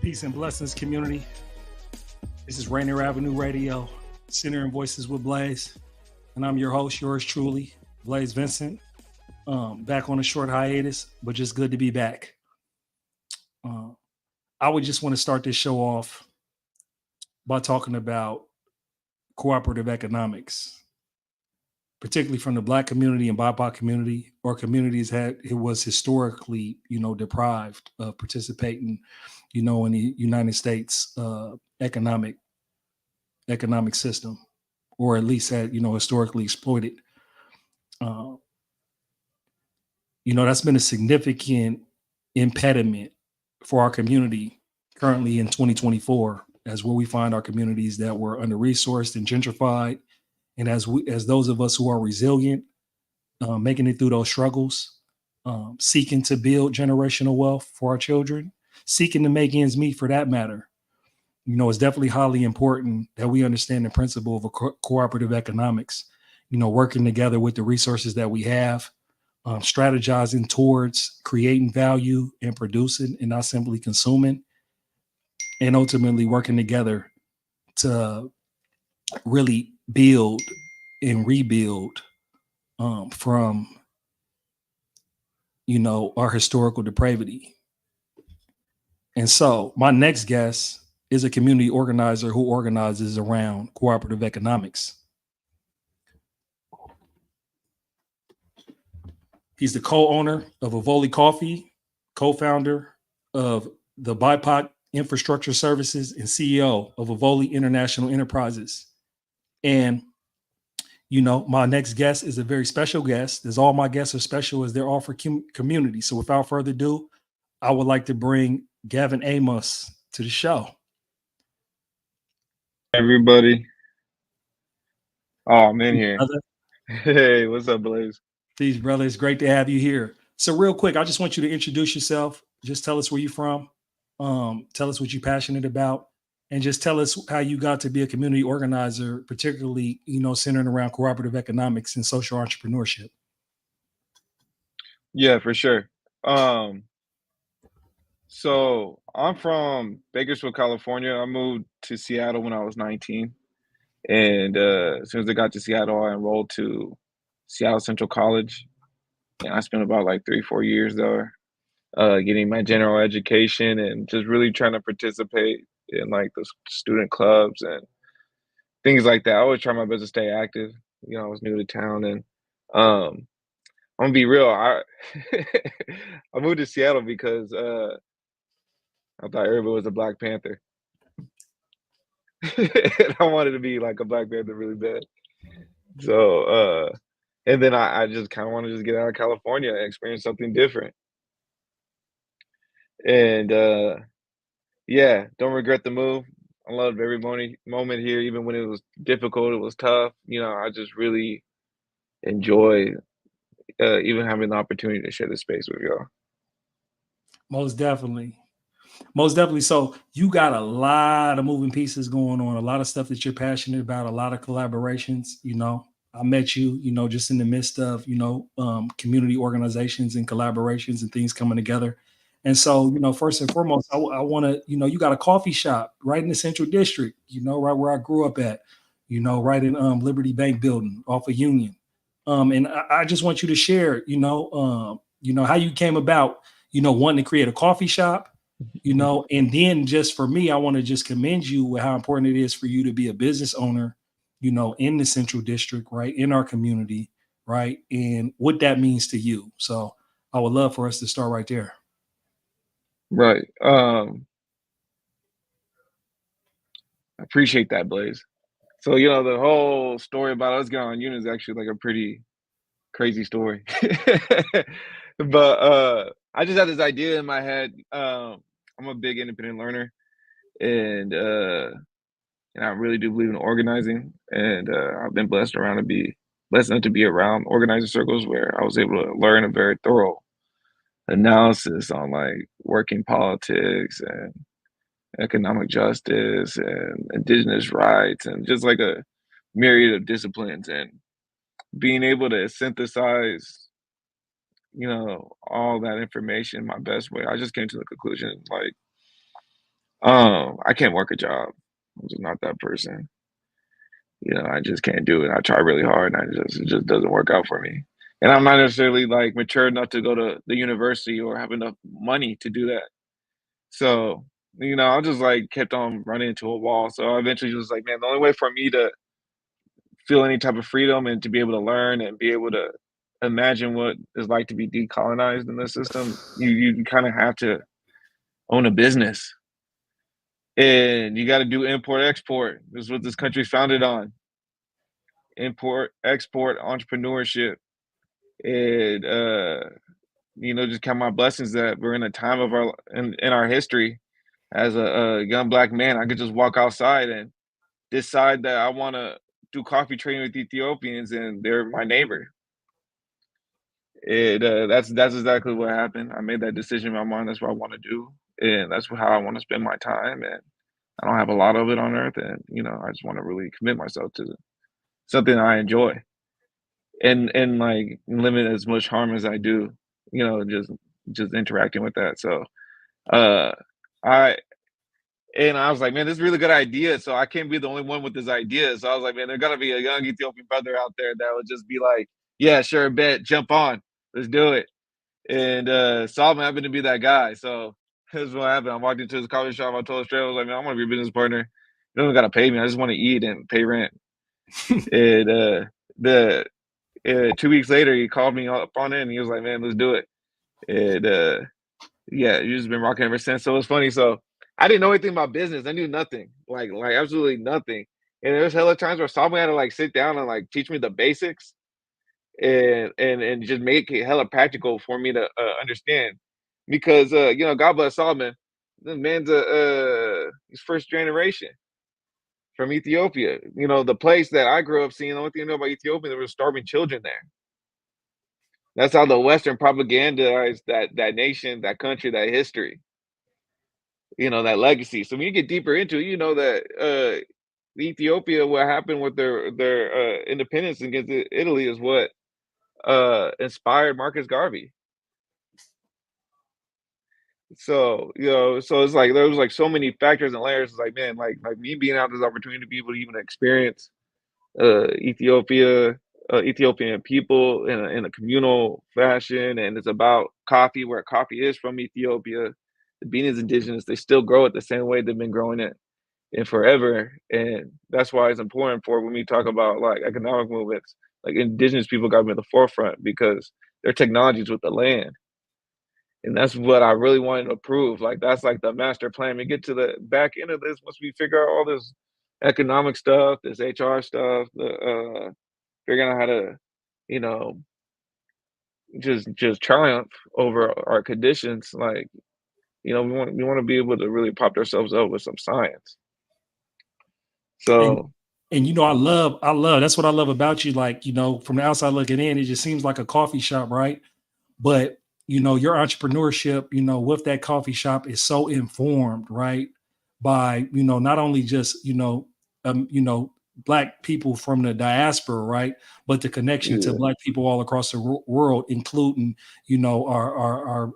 Peace and blessings, community. This is Rainier Avenue Radio, Centering Voices with Blaze. And I'm your host, yours truly, Blaze Vincent. Back on a short hiatus, but just good to be back. I would just want to start this show off by talking about cooperative economics, particularly from the Black community and BiPOC community, or communities that it was historically, deprived of participating, in the United States economic system, or at least had, historically exploited. That's been a significant impediment for our community currently in 2024, as where we find our communities that were under-resourced and gentrified. And as those of us who are resilient, making it through those struggles, seeking to build generational wealth for our children, seeking to make ends meet for that matter, it's definitely highly important that we understand the principle of cooperative economics, working together with the resources that we have, strategizing towards creating value and producing and not simply consuming, and ultimately working together to really build and rebuild from, our historical depravity. And so my next guest is a community organizer who organizes around cooperative economics. He's the co-owner of Avole Coffee, co-founder of the BiPOC Infrastructural Services, and CEO of Avole International Enterprises. And, my next guest is a very special guest, as all my guests are special as they're all for community. So without further ado, I would like to bring Gavin Amos to the show. Everybody. Oh, I'm in here. Brother. Hey, what's up, Blaze? Peace, brother. It's great to have you here. So real quick, I just want you to introduce yourself. Just tell us where you're from. Tell us what you're passionate about. And just tell us how you got to be a community organizer, particularly, centered around cooperative economics and social entrepreneurship. Yeah, for sure. So I'm from Bakersfield, California. I moved to Seattle when I was 19. And as soon as I got to Seattle, I enrolled to Seattle Central College. And I spent about like 3-4 years there, getting my general education and just really trying to participate in like the student clubs and things like that. I always try my best to stay active. I was new to town, and I'm gonna be real. I moved to Seattle because I thought everybody was a Black Panther. And I wanted to be like a Black Panther really bad. So and then I just kind of wanted to just get out of California and experience something different. And yeah, don't regret the move. I loved every moment here, even when it was difficult, it was tough. I just really enjoy even having the opportunity to share this space with y'all. Most definitely. So you got a lot of moving pieces going on, a lot of stuff that you're passionate about, a lot of collaborations. I met you, just in the midst of, community organizations and collaborations and things coming together. And so, first and foremost, I want to, you got a coffee shop right in the Central District, right where I grew up at, right in Liberty Bank building off of Union. And I just want you to share, how you came about, wanting to create a coffee shop, and then just for me, I want to just commend you with how important it is for you to be a business owner, in the Central District, right, in our community, right, and what that means to you. So I would love for us to start right there. Right. I appreciate that, Blaze. So, the whole story about us getting on Union is actually like a pretty crazy story. But I just had this idea in my head. I'm a big independent learner, and and I really do believe in organizing. And I've been blessed enough to be around organizing circles where I was able to learn a very thorough analysis on like working politics and economic justice and indigenous rights and just like a myriad of disciplines, and being able to synthesize, all that information my best way. I just came to the conclusion like, I can't work a job. I'm just not that person. I just can't do it. I try really hard and it just doesn't work out for me. And I'm not necessarily like mature enough to go to the university or have enough money to do that. So, I just like kept on running into a wall. So I eventually was like, man, the only way for me to feel any type of freedom and to be able to learn and be able to imagine what it's like to be decolonized in this system, you kind of have to own a business, and you got to do import export. This is what this country's founded on: import export entrepreneurship. And just count my blessings that we're in a time of in our history as a young black man. I could just walk outside and decide that I want to do coffee trading with Ethiopians, and they're my neighbor. That's exactly what happened. I made that decision in my mind. That's what I want to do, and that's how I want to spend my time. And I don't have a lot of it on earth, and I just want to really commit myself to something I enjoy, and like limit as much harm as I do. Just interacting with that. So, uh, I and I was like, man, this is a really good idea. So I can't be the only one with this idea. So I was like, man, there's gotta be a young Ethiopian brother out there that would just be like, yeah, sure, bet, jump on, let's do it. And Solomon happened to be that guy. So here's what happened. I walked into his coffee shop. I told Straight, I was like, man, I want to be a business partner. You don't gotta pay me. I just want to eat and pay rent. And the 2 weeks later, he called me up on it, and he was like, man, let's do it. And yeah, you've just been rocking ever since. So it's funny. So I didn't know anything about business. I knew nothing, like absolutely nothing. And there's hella times where Solomon had to like sit down and like teach me the basics, and just make it hella practical for me to understand. Because God bless Solomon, the man's he's first generation from Ethiopia. The place that I grew up seeing, the only thing I know about Ethiopia, there were starving children there. That's how the Western propagandized that nation, that country, that history, that legacy. So when you get deeper into it, you know that Ethiopia, what happened with their independence against Italy is what inspired Marcus Garvey. So so it's like there was like so many factors and layers. It's like, man, like me being out this opportunity to be able to even experience Ethiopia, Ethiopian people in a communal fashion, and it's about coffee, where coffee is from Ethiopia. The bean is indigenous; they still grow it the same way they've been growing it in forever, and that's why it's important for when we talk about like economic movements, like indigenous people got to be at the forefront because their technologies with the land. And that's what I really wanted to prove. Like that's like the master plan. We get to the back end of this once we figure out all this economic stuff, this HR stuff, the figuring out how to, you know, just triumph over our conditions. Like, we want to be able to really pop ourselves up with some science. and So I love that's what I love about you. Like, from the outside looking in, it just seems like a coffee shop, right? But your entrepreneurship, with that coffee shop is so informed, right? By, not only just, black people from the diaspora, right? But the connection to yeah, black people all across the world, including, our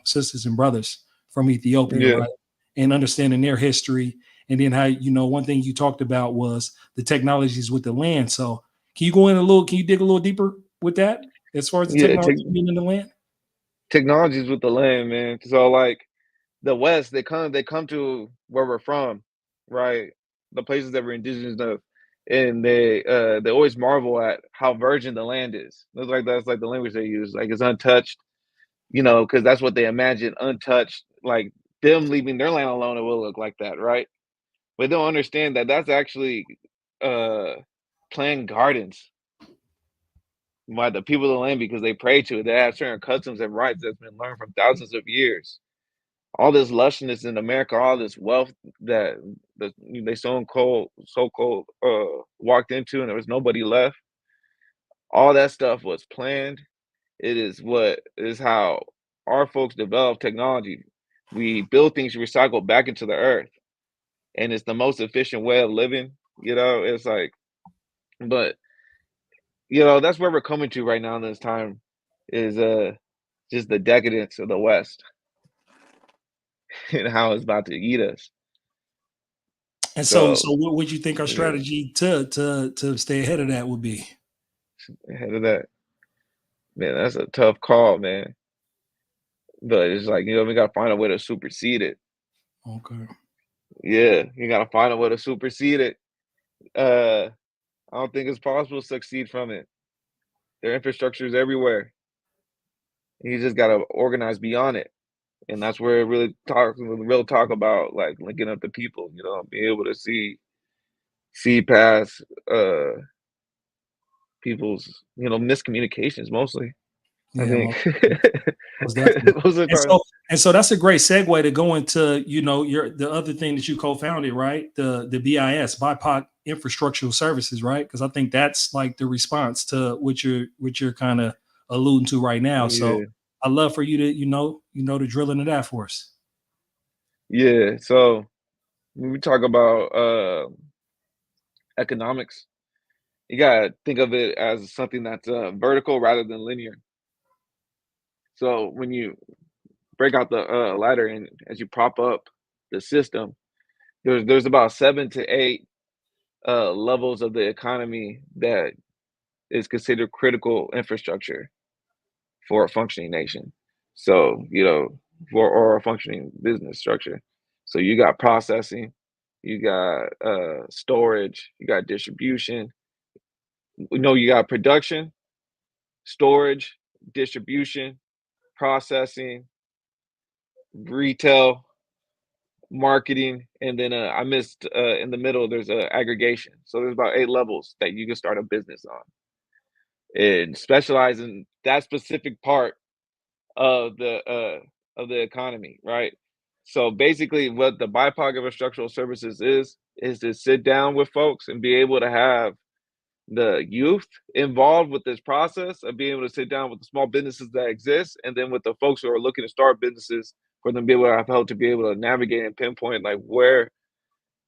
sisters and brothers from Ethiopia, yeah, right? And understanding their history. And then how, one thing you talked about was the technologies with the land. So can you dig a little deeper with that as far as the yeah. technology being in the land? Technologies with the land, man. So like the West, they come to where we're from, right? The places that we're indigenous of, and they always marvel at how virgin the land is. That's like the language they use, like it's untouched, because that's what they imagine untouched. Like them leaving their land alone, it will look like that, right? But they don't understand that that's actually uh planned gardens by the people of the land because they pray to it. They have certain customs and rights that's been learned from thousands of years. all this lushness in America, all this wealth that they so called walked into, and there was nobody left. All that stuff was planned. It is what is how our folks develop technology. We build things recycle back into the earth, and it's the most efficient way of living. It's like, but that's where we're coming to right now in this time is just the decadence of the West and how it's about to eat us. And so So what would you think our yeah, strategy to stay ahead of that would be? ahead of that, man, that's a tough call, man. But it's like, we gotta find a way to supersede it. Okay. Yeah, you gotta find a way to supersede it. Uh, I don't think it's possible to succeed from it. Their infrastructure is everywhere. You just gotta organize beyond it. And that's where it really real talk about like linking up the people, be able to see past people's, miscommunications mostly. I Yeah, think most definitely. most of the And time. so that's a great segue to go into, your the other thing that you co-founded, right? The BIS, BiPOC Infrastructural Services, right? Because I think that's like the response to what you're kind of alluding to right now. So Yeah. I'd love for you to, to drill into that for us. Yeah. So when we talk about economics, you gotta think of it as something that's vertical rather than linear. So when you break out the ladder and as you prop up the system, there's about 7 to 8 levels of the economy that is considered critical infrastructure for a functioning nation. So, for or a functioning business structure. So you got processing, you got storage, you got distribution. You got production, storage, distribution, processing, retail, marketing, and then I missed in the middle. There's aggregation. So there's about 8 levels that you can start a business on and specialize in that specific part of the economy, right? So basically, what the BIPOC Infrastructural Services is to sit down with folks and be able to have the youth involved with this process of being able to sit down with the small businesses that exist, and then with the folks who are looking to start businesses for them to be able to have help to be able to navigate and pinpoint like where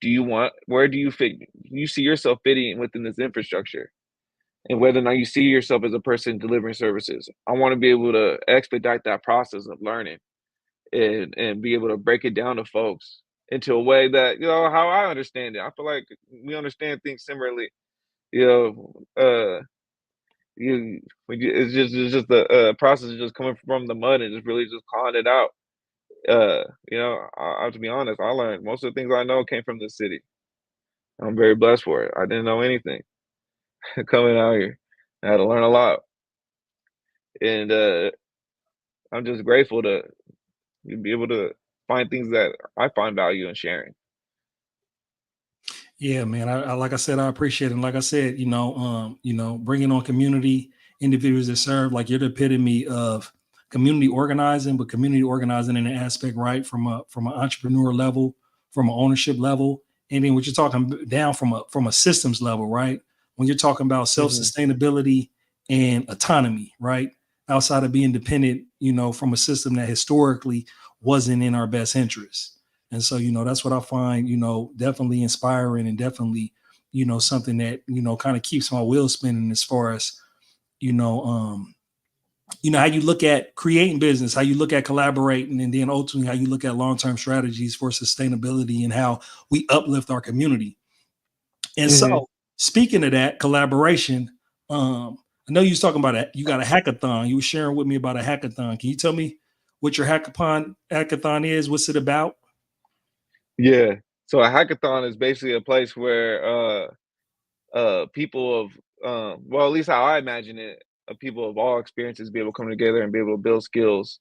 do you fit, you see yourself fitting within this infrastructure, and whether or not you see yourself as a person delivering services. I want to be able to expedite that process of learning and be able to break it down to folks into a way that how I understand it. I feel like we understand things similarly. You it's just the process of just coming from the mud and just really just calling it out. I have to be honest. I learned most of the things I know came from the city. I'm very blessed for it. I didn't know anything coming out here. I had to learn a lot, and I'm just grateful to be able to find things that I find value in sharing. Yeah, man. I like I said, I appreciate it. And like I said, bringing on community individuals that serve, like you're the epitome of community organizing, but community organizing in an aspect, right, from an entrepreneur level, from an ownership level, and then what you're talking down from a systems level, right? When you're talking about self Hmm. sustainability and autonomy, right, outside of being dependent, from a system that historically wasn't in our best interest. And so, that's what I find, definitely inspiring and definitely, something that, kind of keeps my wheels spinning as far as, you know, um, how you look at creating business, how you look at collaborating, and then ultimately how you look at long-term strategies for sustainability and how we uplift our community. And Hmm. so, speaking of that collaboration, I know you was talking about it. You got a hackathon. You were sharing with me about a hackathon. Can you tell me what your hackathon is? What's it about? Yeah. So a hackathon is basically a place where people of well, at least how I imagine it, people of all experiences be able to come together and be able to build skills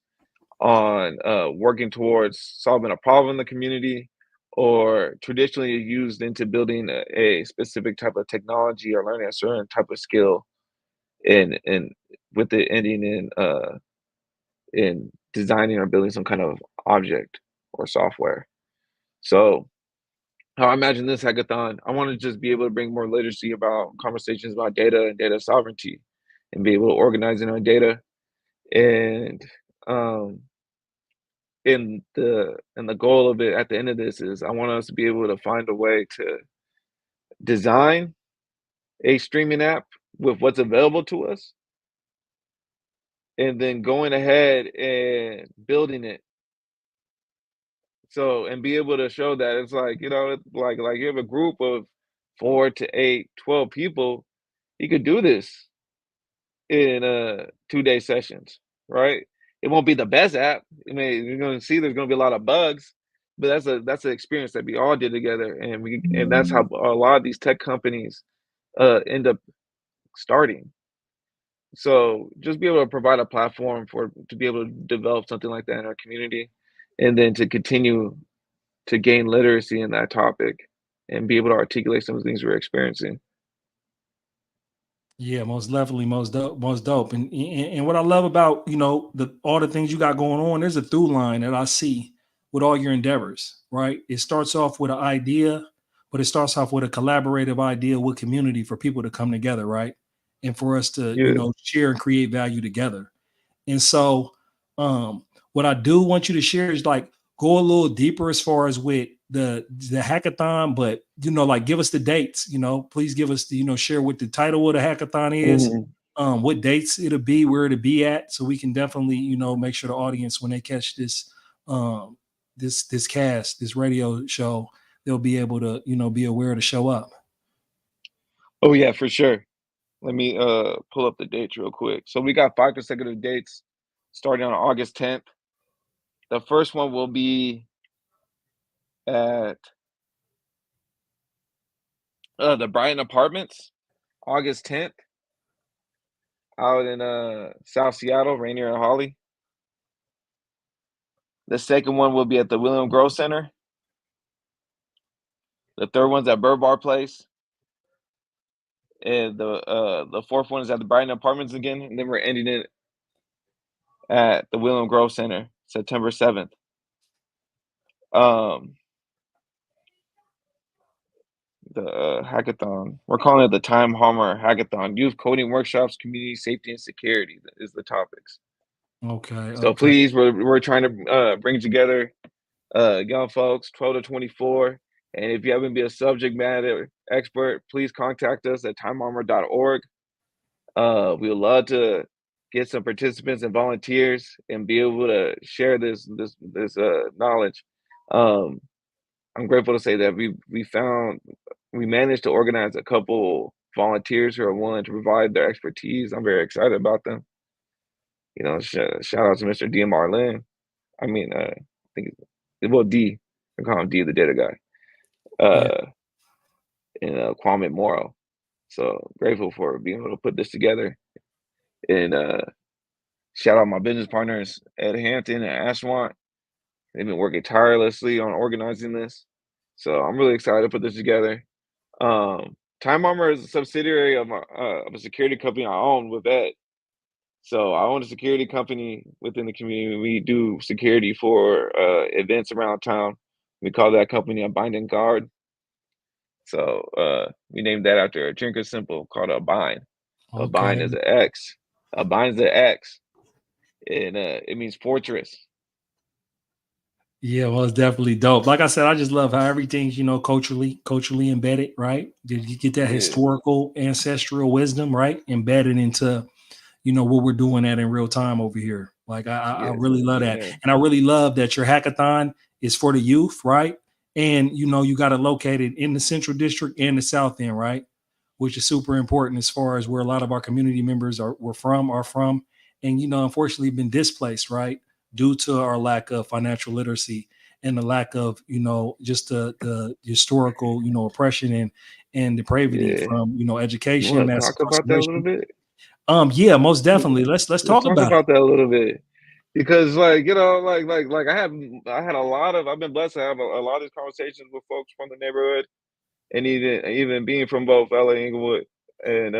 on working towards solving a problem in the community, or traditionally used into building a specific type of technology or learning a certain type of skill, and with it ending in designing or building some kind of object. or software. So how I imagine this hackathon, I want to just be able to bring more literacy about conversations about data and data sovereignty, and be able to organize our data. And um, the goal of it at the end of this is I want us to be able to find a way to design a streaming app with what's available to us, and then going ahead and building it. So, and be able to show that it's like, like you have a group of 4 to 8, 12 people, you could do this in 2-day sessions, right? It won't be the best app. I mean, you're gonna see there's gonna be a lot of bugs, but that's an experience that we all did together, and that's how a lot of these tech companies end up starting. So just be able to provide a platform to be able to develop something like that in our community, and then to continue to gain literacy in that topic and be able to articulate some of the things we're experiencing. Yeah, most definitely, most dope. And what I love about the all the things you got going on, there's a through line that I see with all your endeavors. Right, it starts off with an idea, but it starts off with a collaborative idea with community for people to come together, right, and for us to Yeah. share and create value together. And so, what I do want you to share is like go a little deeper as far as with the hackathon, but like give us the dates. Please give us the share what the title of the hackathon is, Mhm. what dates it'll be, where it'll be at, so we can definitely make sure the audience when they catch this this radio show, they'll be able to be aware to show up. Oh yeah, for sure. Let me pull up the dates real quick. So we got 5 consecutive dates starting on August 10th. The first one will be at the Brighton Apartments, August 10th, out in South Seattle, Rainier and Holly. The second one will be at the William Grove Center. The third one's at Bird Bar Place. And the fourth one is at the Brighton Apartments again, and then we're ending it at the William Grove Center, September 7th. Um, the hackathon, we're calling it the Time Hammer Hackathon. Youth coding workshops, community safety and security is the topics. Okay, So okay. please, we're trying to bring together young folks, 12 to 24. And if you haven't been a subject matter expert, please contact us at timearmor.org. We would love to get some participants and volunteers and be able to share this knowledge. Um, I'm grateful to say that we managed to organize a couple volunteers who are willing to provide their expertise. I'm very excited about them. Shout out to Mr. DMR Lynn. I mean, I think well D. I call him D, the data guy. Yeah, And Kwame Morrow. So grateful for being able to put this together. And shout out my business partners, Ed Hampton and Ashwant. They've been working tirelessly on organizing this. So I'm really excited to put this together. Time Armor is a subsidiary of a security company I own with Ed. So I own a security company within the community. We do security for events around town. We call that company a Binding Guard. So we named that after a drinker symbol called a bind. A bind is okay. an X. A bind is an X, and it means fortress. Yeah, well, it's definitely dope. Like I said, I just love how everything's, culturally embedded, right? Did you get that Yeah. historical ancestral wisdom, right? Embedded into, what we're doing at in real time over here. Like I Yes. really love that. Yeah. And I really love that your hackathon is for the youth, right? And you got it located in the central district and the south end, right? Which is super important as far as where a lot of our community members are from. And unfortunately been displaced, right? Due to our lack of financial literacy and the lack of, just the historical, oppression and depravity Yeah. from, You education, want to mass talk about that a little incarceration. bit? Yeah, most definitely. Let's Let's talk talk about it. about that a little bit. Because like I had a lot of I've been blessed to have a lot of these conversations with folks from the neighborhood, and even being from both LA and Inglewood, and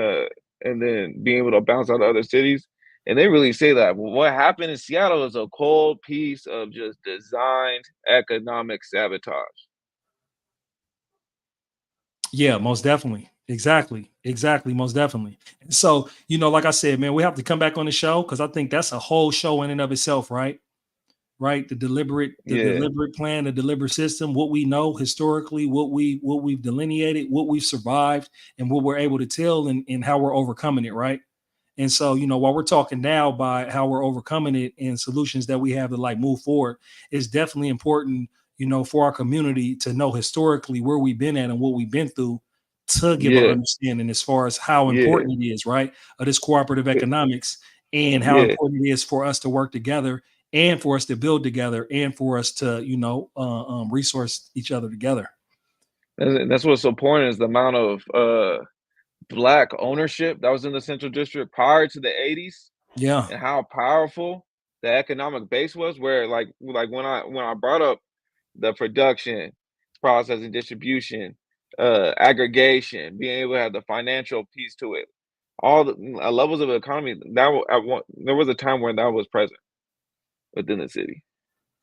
then being able to bounce out to other cities. And they really say that. Well, what happened in Seattle is a cold piece of just designed economic sabotage. Yeah, most definitely. Exactly. Exactly. Most definitely. So, like I said, man, we have to come back on the show because I think that's a whole show in and of itself, right? Right. The Yeah, deliberate plan, the deliberate system, what we know historically, what we've delineated, what we've survived, and what we're able to tell and how we're overcoming it, right? And so, while we're talking now by how we're overcoming it and solutions that we have to like move forward, it's definitely important, for our community to know historically where we've been at and what we've been through to give an yeah, understanding as far as how yeah, important it is, right? Of this cooperative yeah, economics and how yeah. important it is for us to work together and for us to build together and for us to, resource each other together. That's what's so important is the amount of black ownership that was in the Central District prior to the 80s Yeah. and how powerful the economic base was. Where like when I brought up the production, processing, distribution, aggregation, being able to have the financial piece to it, all the levels of the economy there was a time when that was present within the city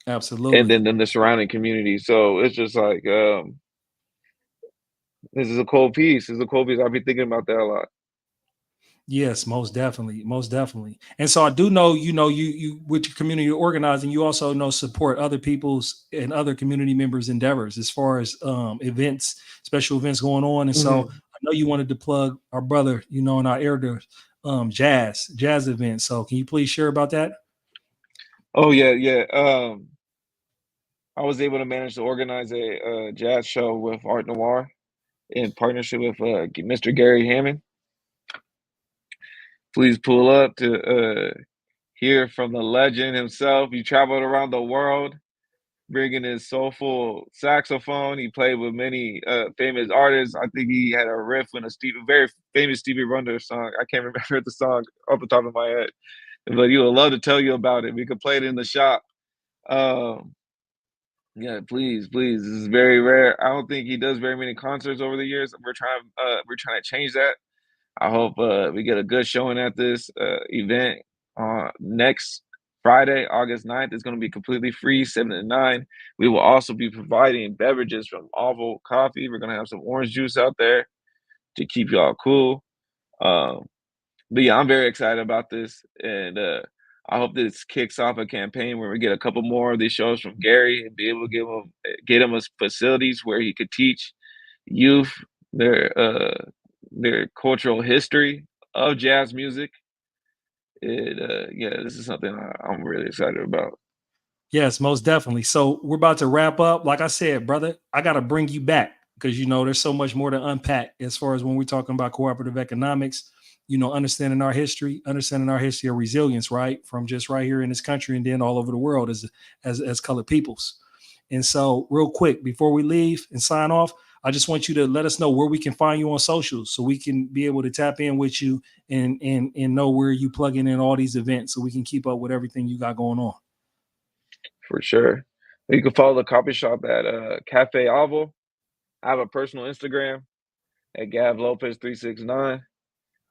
and Absolutely. then in the surrounding community. So it's just like this is a cool piece. This is a cool piece. I'll be thinking about that a lot. Yes, most definitely, most definitely. And so I do know, you with your community organizing, you also support other people's and other community members' endeavors as far as events, special events going on. And so Mhm. I know you wanted to plug our brother, in our area, jazz event. So can you please share about that? Oh yeah, yeah. I was able to manage to organize a jazz show with Art Noir in partnership with Mr. Gary Hammond. Please pull up to hear from the legend himself. He traveled around the world, bringing his soulful saxophone. He played with many famous artists. I think he had a riff in a very famous Stevie Wonder song. I can't remember the song off the top of my head, but he would love to tell you about it. We could play it in the shop. Um, Yeah, please, please. This is very rare. I don't think he does very many concerts over the years. We're trying to change that. I hope we get a good showing at this event next Friday, August 9th. It's going to be completely free, 7 to 9. We will also be providing beverages from Avole Coffee. We're going to have some orange juice out there to keep y'all cool. Um, but yeah, I'm very excited about this, and I hope this kicks off a campaign where we get a couple more of these shows from Gary and be able to get him facilities where he could teach youth their cultural history of jazz music. And yeah, this is something I'm really excited about Yes, most definitely. So we're about to wrap up. Like I said, brother, I got to bring you back because there's so much more to unpack as far as when we're talking about cooperative economics. Understanding our history of resilience, right, from just right here in this country and then all over the world as colored peoples. And so, real quick before we leave and sign off, I just want you to let us know where we can find you on socials so we can be able to tap in with you and know where you plugging in all these events so we can keep up with everything you got going on. for sure. You can follow the coffee shop at Cafe Avol. I have a personal Instagram at Gav Lopez 369.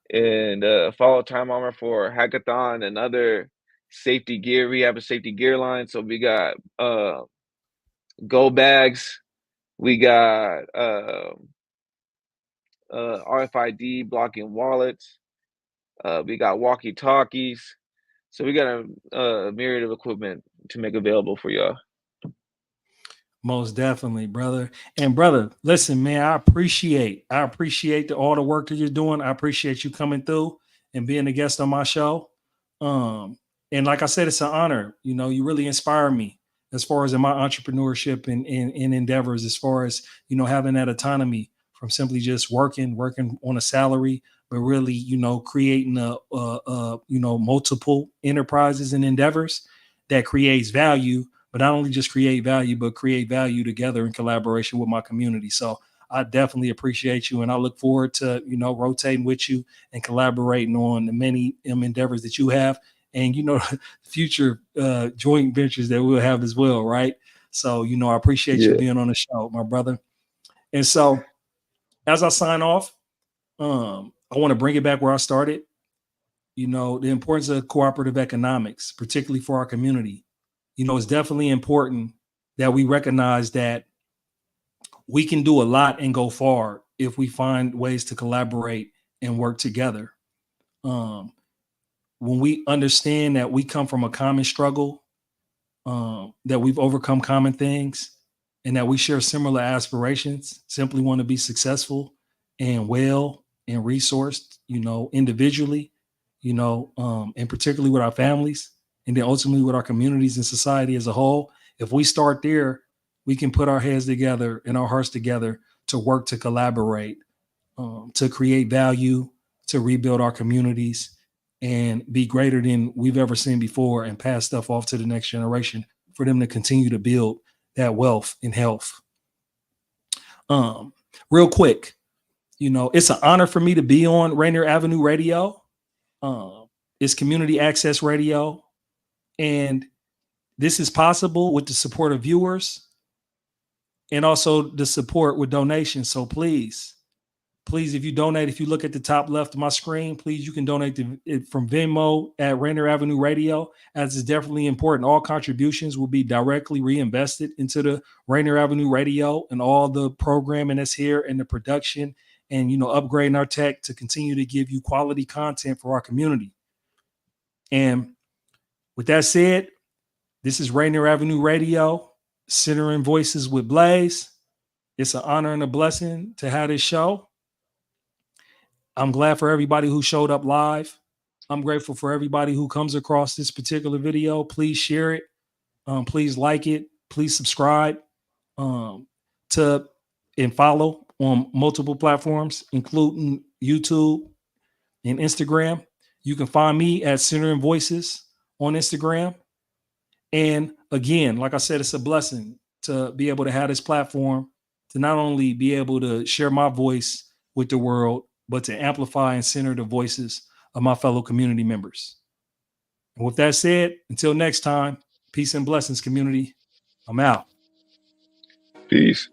And follow Time Armor for hackathon and other safety gear. We have a safety gear line, so we got go bags, we got RFID blocking wallets, we got walkie talkies. So we got a myriad of equipment to make available for y'all. Most definitely, brother. And brother, listen, man, I appreciate all the work that you're doing. I appreciate you coming through and being a guest on my show. Um, and like I said, it's an honor. You really inspire me as far as in my entrepreneurship and endeavors, as far as having that autonomy from simply just working on a salary, but really, creating multiple enterprises and endeavors that creates value, but not only just create value, but create value together in collaboration with my community. So I definitely appreciate you, and I look forward to rotating with you and collaborating on the many endeavors that you have, and future joint ventures that we'll have as well, right? So I appreciate you Yeah. being on the show, my brother. And so as I sign off, I want to bring it back where I started. the importance of cooperative economics, particularly for our community. It's definitely important that we recognize that we can do a lot and go far if we find ways to collaborate and work together. When we understand that we come from a common struggle, that we've overcome common things, and that we share similar aspirations, simply want to be successful and well and resourced, individually, and particularly with our families, and then ultimately with our communities and society as a whole. If we start there, we can put our heads together and our hearts together to work to collaborate, to create value, to rebuild our communities, and be greater than we've ever seen before, and pass stuff off to the next generation for them to continue to build that wealth and health. Real quick, it's an honor for me to be on Rainier Avenue Radio. It's community access radio, and this is possible with the support of viewers and also the support with donations. So please, if you donate, if you look at the top left of my screen, please, you can donate it from Venmo at Rainier Avenue Radio, as is definitely important. All contributions will be directly reinvested into the Rainier Avenue Radio and all the programming that's here and the production, and, upgrading our tech to continue to give you quality content for our community. And with that said, this is Rainier Avenue Radio, Centering Voices with Blaze. It's an honor and a blessing to have this show. I'm glad for everybody who showed up live. I'm grateful for everybody who comes across this particular video. Please share it. Please like it. Please subscribe and follow on multiple platforms, including YouTube and Instagram. You can find me at Centering Voices on Instagram. And again, like I said, it's a blessing to be able to have this platform, to not only be able to share my voice with the world, but to amplify and center the voices of my fellow community members. And with that said, until next time, peace and blessings, community. I'm out. Peace.